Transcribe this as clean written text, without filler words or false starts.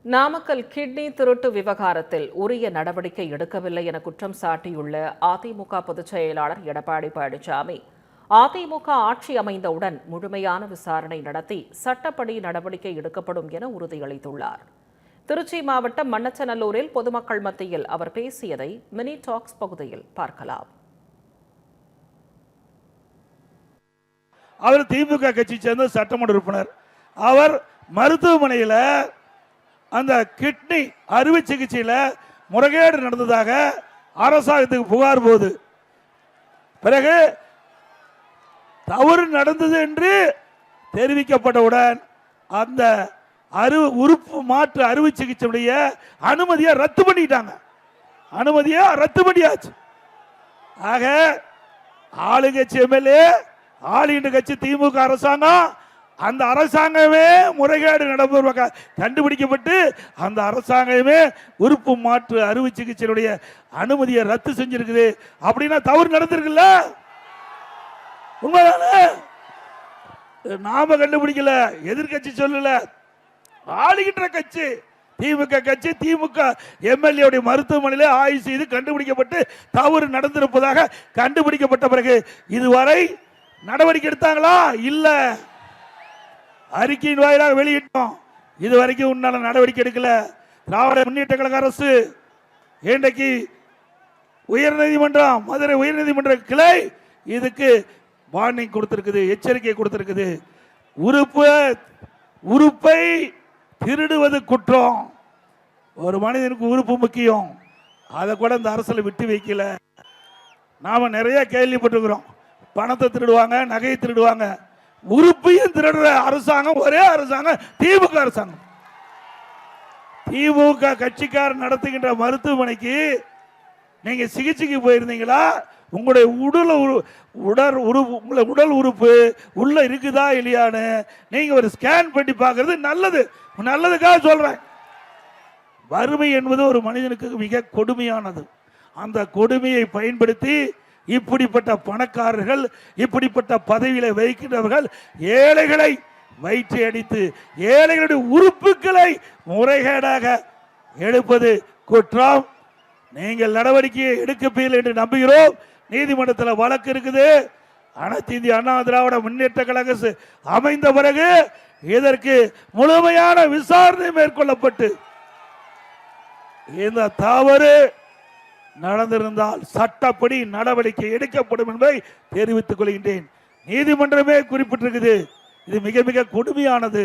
Namakkal kidney திருட்டு விவகாரத்தில் உரிய நடவடிக்கை எடுக்கவில்லை என குற்றம் சாட்டியுள்ள அதிமுக பொதுச் செயலாளர் எடப்பாடி பழனிசாமி, அதிமுக ஆட்சி அமைந்தவுடன் முழுமையான விசாரணை நடத்தி சட்டப்படி நடவடிக்கை எடுக்கப்படும் என உறுதியளித்துள்ளார். திருச்சி மாவட்டம் மண்ணச்சநல்லூரில் பொதுமக்கள் மத்தியில் அவர் பேசியதை மினி டாக்ஸ் பகுதியில் பார்க்கலாம். அவர் திமுக கட்சி சேர்ந்த சட்டமன்ற உறுப்பினர். அவர் மருத்துவமனையில் அந்த கிட்னி அறுவை சிகிச்சையில் முறைகேடு நடந்ததாக அரசாங்கத்துக்கு புகார் போகுது. பிறகு தவறு நடந்தது என்று தெரிவிக்கப்பட்டவுடன் அந்த உறுப்பு மாற்று அறுவை சிகிச்சையுடைய அனுமதியை ரத்து பண்ணிட்டாங்க. அனுமதியை ரத்து பண்ணியாச்சு. ஆக ஆளுங்கட்சி எம்எல்ஏ, ஆளுகின்ற கட்சி திமுக அரசாங்கம், அந்த அரசாங்கமே முறைகேடு நடைபெறுவதாக கண்டுபிடிக்கப்பட்டு அந்த அரசாங்கமே உறுப்பு மாற்று அறுவை சிகிச்சையுடைய அனுமதியை ரத்து செஞ்சிருக்குது. அப்படின்னா தவறு நடந்திருக்குல்ல, உண்மைதானே? நாம கண்டுபிடிக்கல, எதிர்கட்சி சொல்லல, ஆளுகின்ற கட்சி திமுக கட்சி. திமுக எம்எல்ஏ மருத்துவமனையிலே ஆய்வு செய்து கண்டுபிடிக்கப்பட்டு தவறு நடந்திருப்பதாக கண்டுபிடிக்கப்பட்ட பிறகு இதுவரை நடவடிக்கை எடுத்தாங்களா? இல்ல. அறிக்கையின் வாயிலாக வெளியிட்டோம். இதுவரைக்கும் உண்டான நடவடிக்கை எடுக்கல. திராவிட முன்னேற்ற கழக அரசு இன்றைக்கு உயர்நீதிமன்றம், மதுரை உயர்நீதிமன்ற கிளை இதுக்கு வார்னிங் கொடுத்திருக்குது, எச்சரிக்கை கொடுத்திருக்குது. உறுப்பை திருடுவது குற்றம். ஒரு மனிதனுக்கு உறுப்பு முக்கியம். அதை கூட இந்த அரசில் விட்டு வைக்கல. நாம நிறைய கேள்விப்பட்டிருக்கிறோம். பணத்தை திருடுவாங்க, நகையை திருடுவாங்க. உறுப்பையும் திருடுற அரசாங்கம் ஒரே அரசாங்கம், திமுக அரசாங்கம். திமுக கட்சிக்காரர் நடத்துகின்ற மருத்துவமனைக்கு நீங்க சிகிச்சைக்கு போயிருந்தீங்களா? உங்களுடைய உடல் உறுப்பு உள்ள இருக்குதா இல்லையான்னு நீங்க ஒரு ஸ்கேன் பண்ணி பார்க்கறது நல்லது. நல்லதுக்காக சொல்றேன். வறுமை என்பது ஒரு மனிதனுக்கு மிக கொடுமையானது. அந்த கொடுமையை பயன்படுத்தி இப்படிப்பட்ட பணக்காரர்கள், இப்படிப்பட்ட பதவியில வைக்கின்றவர்கள் ஏழைகளை வயிற்றை அடித்து ஏழைகளுடைய உறுப்புகளை முறைகேடாக எடுப்பது குற்றம். நீங்கள் நடவடிக்கையை எடுக்கப்பீர்கள் என்று நம்புகிறோம். நீதிமன்றத்தில் வழக்கு இருக்குது. அனைத்து இந்திய அண்ணா திராவிட முன்னேற்ற கழக அமைந்த பிறகு இதற்கு முழுமையான விசாரணை மேற்கொள்ளப்பட்டு இந்த தவறு நடந்திருந்தால் சட்டப்படி நடவடிக்கை எடுக்கப்படும் என்பதை தெரிவித்துக் கொள்கின்றேன். நீதிமன்றமே குறிப்பிட்டிருக்குது. இது மிக மிக கொடுமையானது.